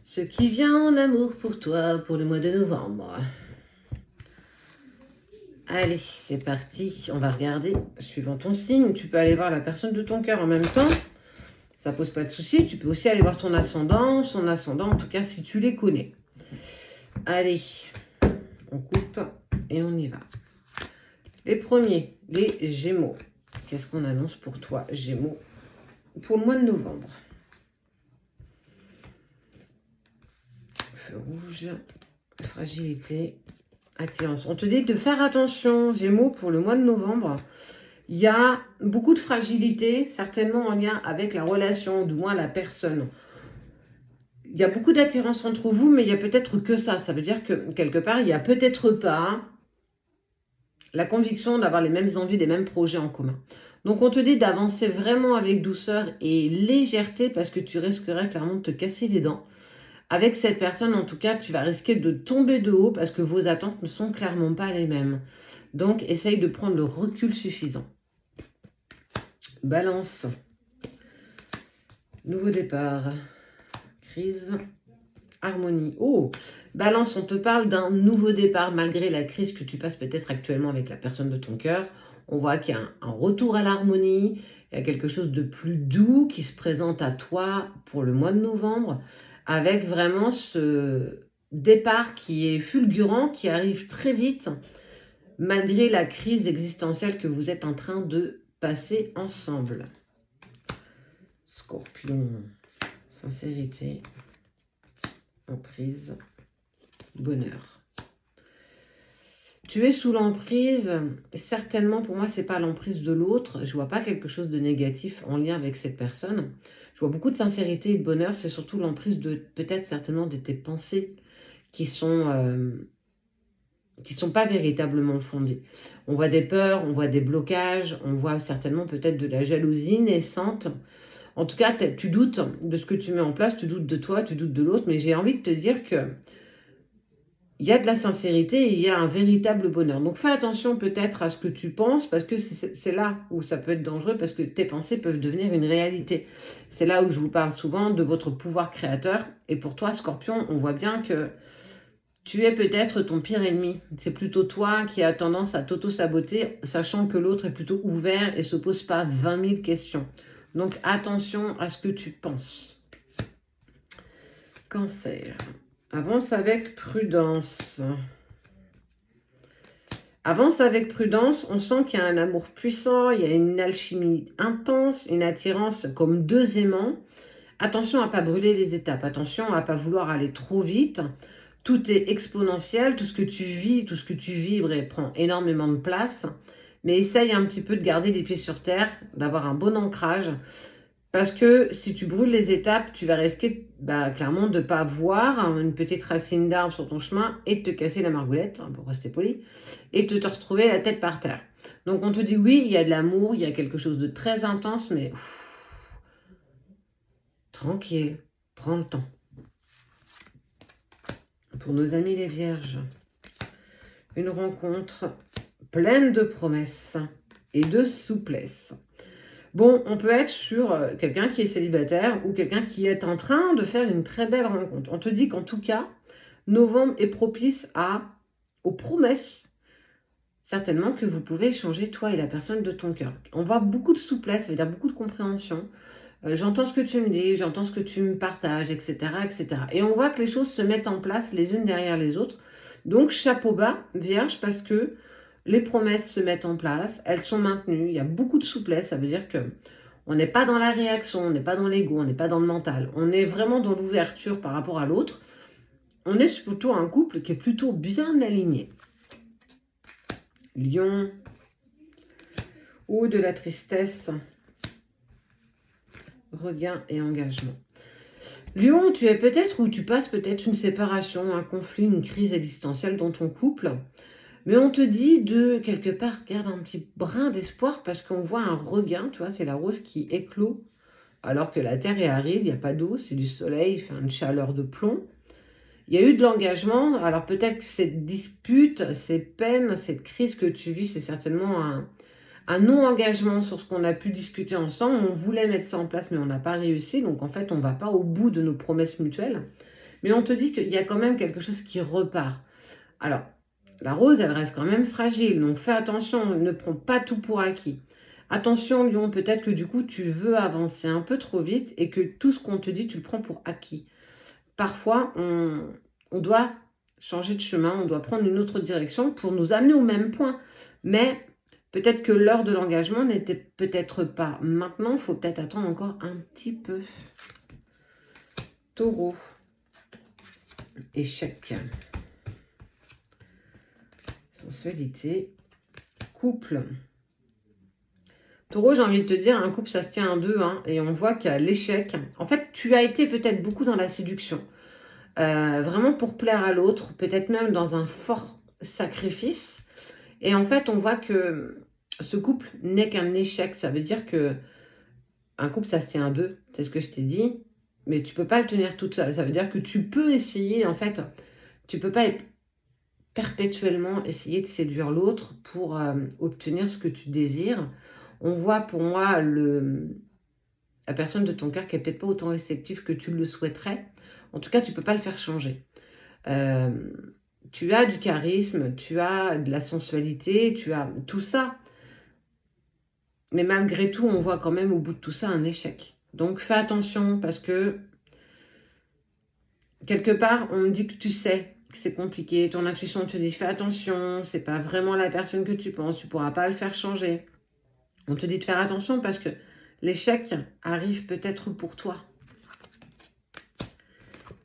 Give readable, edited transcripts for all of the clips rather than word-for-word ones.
Ce qui vient en amour pour toi pour le mois de novembre. Allez, c'est parti. On va regarder suivant ton signe. Tu peux aller voir la personne de ton cœur en même temps. Ça pose pas de souci. Tu peux aussi aller voir ton ascendant, son ascendant, en tout cas si tu les connais. Allez, on coupe et on y va. Les premiers, les Gémeaux. Qu'est-ce qu'on annonce pour toi, Gémeaux, pour le mois de novembre? Feu rouge, fragilité, attirance. On te dit de faire attention, Gémeaux, pour le mois de novembre. Il y a beaucoup de fragilité, certainement en lien avec la relation, du moins la personne. Il y a beaucoup d'attirance entre vous, mais il y a peut-être que ça. Ça veut dire que quelque part, il n'y a peut-être pas la conviction d'avoir les mêmes envies, les mêmes projets en commun. Donc on te dit d'avancer vraiment avec douceur et légèreté parce que tu risquerais clairement de te casser les dents. Avec cette personne, en tout cas, tu vas risquer de tomber de haut parce que vos attentes ne sont clairement pas les mêmes. Donc essaye de prendre le recul suffisant. Balance. Nouveau départ. Crise. Harmonie. Oh, Balance, on te parle d'un nouveau départ malgré la crise que tu passes peut-être actuellement avec la personne de ton cœur. On voit qu'il y a un retour à l'harmonie, il y a quelque chose de plus doux qui se présente à toi pour le mois de novembre, avec vraiment ce départ qui est fulgurant, qui arrive très vite, malgré la crise existentielle que vous êtes en train de passer ensemble. Scorpion, sincérité. Emprise, bonheur. Tu es sous l'emprise, certainement pour moi c'est pas l'emprise de l'autre, je vois pas quelque chose de négatif en lien avec cette personne. Je vois beaucoup de sincérité et de bonheur, c'est surtout l'emprise de peut-être certainement de tes pensées qui sont pas véritablement fondées. On voit des peurs, on voit des blocages, on voit certainement peut-être de la jalousie naissante. En tout cas, tu doutes de ce que tu mets en place, tu doutes de toi, tu doutes de l'autre, mais j'ai envie de te dire que il y a de la sincérité et il y a un véritable bonheur. Donc fais attention peut-être à ce que tu penses, parce que c'est là où ça peut être dangereux, parce que tes pensées peuvent devenir une réalité. C'est là où je vous parle souvent de votre pouvoir créateur. Et pour toi, Scorpion, on voit bien que tu es peut-être ton pire ennemi. C'est plutôt toi qui as tendance à t'auto-saboter, sachant que l'autre est plutôt ouvert et se pose pas 20 000 questions. Donc attention à ce que tu penses. Cancer. Avance avec prudence. Avance avec prudence, on sent qu'il y a un amour puissant, il y a une alchimie intense, une attirance comme deux aimants. Attention à ne pas brûler les étapes, attention à ne pas vouloir aller trop vite. Tout est exponentiel, tout ce que tu vis, tout ce que tu vibres prend énormément de place. Mais essaye un petit peu de garder les pieds sur terre, d'avoir un bon ancrage. Parce que si tu brûles les étapes, tu vas risquer clairement de ne pas voir une petite racine d'arbre sur ton chemin et de te casser la margoulette, pour rester poli, et de te retrouver la tête par terre. Donc on te dit oui, il y a de l'amour, il y a quelque chose de très intense, mais tranquille, prends le temps. Pour nos amis les vierges, une rencontre pleine de promesses et de souplesse. Bon, on peut être sur quelqu'un qui est célibataire ou quelqu'un qui est en train de faire une très belle rencontre. On te dit qu'en tout cas, novembre est propice aux promesses. Certainement que vous pouvez échanger, toi et la personne de ton cœur. On voit beaucoup de souplesse, ça veut dire beaucoup de compréhension. J'entends ce que tu me dis, j'entends ce que tu me partages, etc., etc. Et on voit que les choses se mettent en place les unes derrière les autres. Donc, chapeau bas, vierge, parce que les promesses se mettent en place, elles sont maintenues, il y a beaucoup de souplesse, ça veut dire que on n'est pas dans la réaction, on n'est pas dans l'ego, on n'est pas dans le mental, on est vraiment dans l'ouverture par rapport à l'autre. On est plutôt un couple qui est plutôt bien aligné. Lion, ou de la tristesse, regain et engagement. Lion, tu es peut-être ou tu passes peut-être une séparation, un conflit, une crise existentielle dans ton couple. Mais on te dit de, quelque part, garde un petit brin d'espoir parce qu'on voit un regain, tu vois, c'est la rose qui éclot. Alors que la terre est aride, il n'y a pas d'eau, c'est du soleil, il fait une chaleur de plomb. Il y a eu de l'engagement, alors peut-être que cette dispute, ces peines, cette crise que tu vis, c'est certainement un non-engagement sur ce qu'on a pu discuter ensemble. On voulait mettre ça en place, mais on n'a pas réussi. Donc en fait, on ne va pas au bout de nos promesses mutuelles. Mais on te dit qu'il y a quand même quelque chose qui repart. Alors, la rose, elle reste quand même fragile, donc fais attention, ne prends pas tout pour acquis. Attention, Lion, peut-être que du coup, tu veux avancer un peu trop vite et que tout ce qu'on te dit, tu le prends pour acquis. Parfois, on doit changer de chemin, on doit prendre une autre direction pour nous amener au même point. Mais peut-être que l'heure de l'engagement n'était peut-être pas maintenant, il faut peut-être attendre encore un petit peu. Taureau, échec, sensualité, couple. Taureau, j'ai envie de te dire, un couple, ça se tient à deux, hein, et on voit qu'à l'échec, en fait, tu as été peut-être beaucoup dans la séduction, vraiment pour plaire à l'autre, peut-être même dans un fort sacrifice, et en fait, on voit que ce couple n'est qu'un échec, ça veut dire que un couple, ça se tient à deux, c'est ce que je t'ai dit, mais tu peux pas le tenir toute seule, ça veut dire que tu peux essayer, en fait, tu peux pas perpétuellement essayer de séduire l'autre pour obtenir ce que tu désires. On voit pour moi la personne de ton cœur qui n'est peut-être pas autant réceptive que tu le souhaiterais. En tout cas, tu ne peux pas le faire changer. Tu as du charisme, tu as de la sensualité, tu as tout ça. Mais malgré tout, on voit quand même au bout de tout ça un échec. Donc fais attention parce que quelque part, on me dit que tu sais que c'est compliqué. Ton intuition te dit fais attention, c'est pas vraiment la personne que tu penses, tu pourras pas le faire changer. On te dit de faire attention parce que l'échec arrive peut-être pour toi.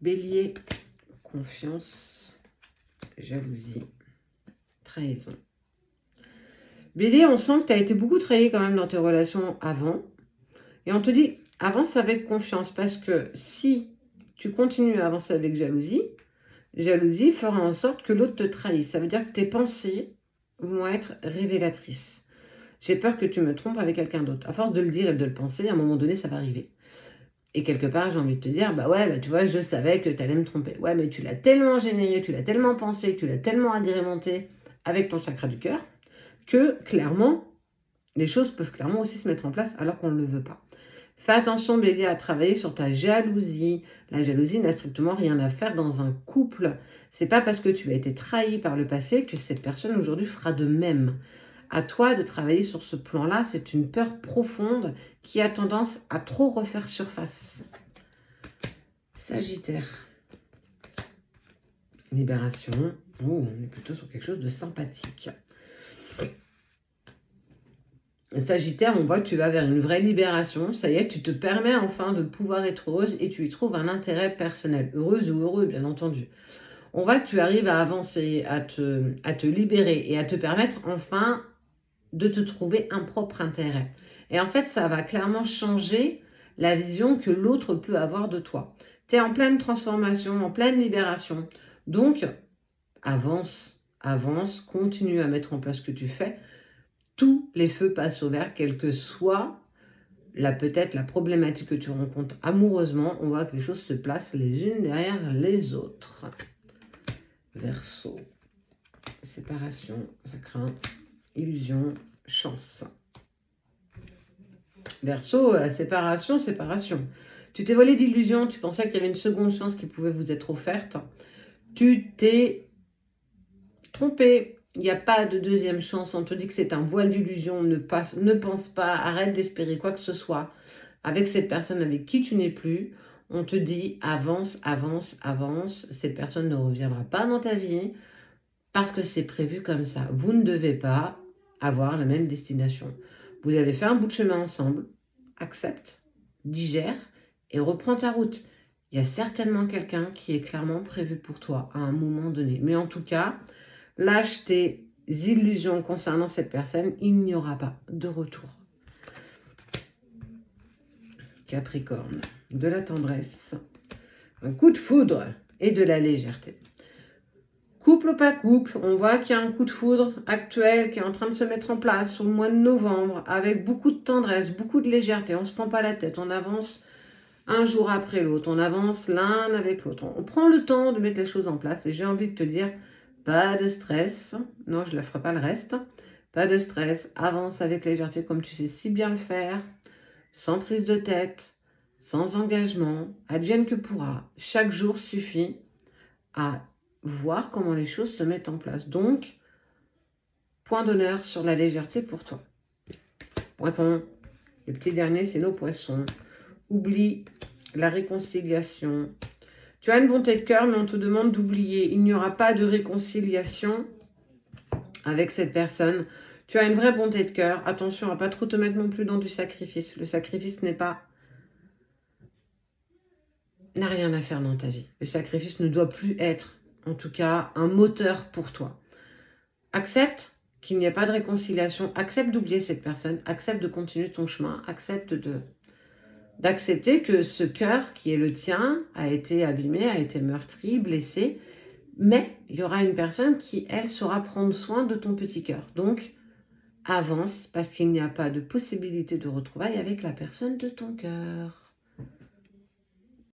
Bélier, confiance, jalousie, trahison. Bélier, on sent que tu as été beaucoup trahi quand même dans tes relations avant. Et on te dit avance avec confiance parce que si tu continues à avancer avec jalousie, jalousie fera en sorte que l'autre te trahisse. Ça veut dire que tes pensées vont être révélatrices. J'ai peur que tu me trompes avec quelqu'un d'autre. À force de le dire et de le penser, à un moment donné, ça va arriver. Et quelque part, j'ai envie de te dire, bah ouais, bah tu vois, je savais que tu allais me tromper. Ouais, mais tu l'as tellement généré, tu l'as tellement pensé, tu l'as tellement agrémenté avec ton chakra du cœur, que clairement, les choses peuvent clairement aussi se mettre en place alors qu'on ne le veut pas. Fais attention, Bélier, à travailler sur ta jalousie. La jalousie n'a strictement rien à faire dans un couple. C'est pas parce que tu as été trahi par le passé que cette personne aujourd'hui fera de même. À toi de travailler sur ce plan-là, c'est une peur profonde qui a tendance à trop refaire surface. Sagittaire. Libération. Oh, on est plutôt sur quelque chose de sympathique. Sagittaire, on voit que tu vas vers une vraie libération. Ça y est, tu te permets enfin de pouvoir être heureuse et tu y trouves un intérêt personnel. Heureuse ou heureux, bien entendu. On voit que tu arrives à avancer, à te libérer et à te permettre enfin de te trouver un propre intérêt. Et en fait, ça va clairement changer la vision que l'autre peut avoir de toi. Tu es en pleine transformation, en pleine libération. Donc, avance, avance, continue à mettre en place ce que tu fais. Tous les feux passent au vert, quelle que soit peut-être la problématique que tu rencontres amoureusement. On voit que les choses se placent les unes derrière les autres. Verseau, séparation, ça craint. Illusion, chance. Verseau, séparation, séparation. Tu t'es volé d'illusion, tu pensais qu'il y avait une seconde chance qui pouvait vous être offerte. Tu t'es trompé. Il n'y a pas de deuxième chance. On te dit que c'est un voile d'illusion. Ne pense pas, arrête d'espérer quoi que ce soit avec cette personne avec qui tu n'es plus. On te dit avance, avance, avance. Cette personne ne reviendra pas dans ta vie parce que c'est prévu comme ça. Vous ne devez pas avoir la même destination. Vous avez fait un bout de chemin ensemble, accepte, digère et reprends ta route. Il y a certainement quelqu'un qui est clairement prévu pour toi à un moment donné. Mais en tout cas, lâche tes illusions concernant cette personne, il n'y aura pas de retour. Capricorne, de la tendresse, un coup de foudre et de la légèreté. Couple ou pas couple, on voit qu'il y a un coup de foudre actuel qui est en train de se mettre en place sur le mois de novembre avec beaucoup de tendresse, beaucoup de légèreté. On ne se prend pas la tête, on avance un jour après l'autre, on avance l'un avec l'autre. On prend le temps de mettre les choses en place et j'ai envie de te dire, pas de stress. Non, je ne la ferai pas le reste. Pas de stress, avance avec légèreté comme tu sais si bien le faire, sans prise de tête, sans engagement, advienne que pourra. Chaque jour suffit à voir comment les choses se mettent en place. Donc, point d'honneur sur la légèreté pour toi. Poisson, le petit dernier, c'est nos poissons. Oublie la réconciliation. Tu as une bonté de cœur, mais on te demande d'oublier. Il n'y aura pas de réconciliation avec cette personne. Tu as une vraie bonté de cœur. Attention à ne pas trop te mettre non plus dans du sacrifice. Le sacrifice n'a rien à faire dans ta vie. Le sacrifice ne doit plus être, en tout cas, un moteur pour toi. Accepte qu'il n'y ait pas de réconciliation. Accepte d'oublier cette personne. Accepte de continuer ton chemin. Accepte d'accepter que ce cœur qui est le tien a été abîmé, a été meurtri, blessé. Mais il y aura une personne qui, elle, saura prendre soin de ton petit cœur. Donc, avance parce qu'il n'y a pas de possibilité de retrouvailles avec la personne de ton cœur.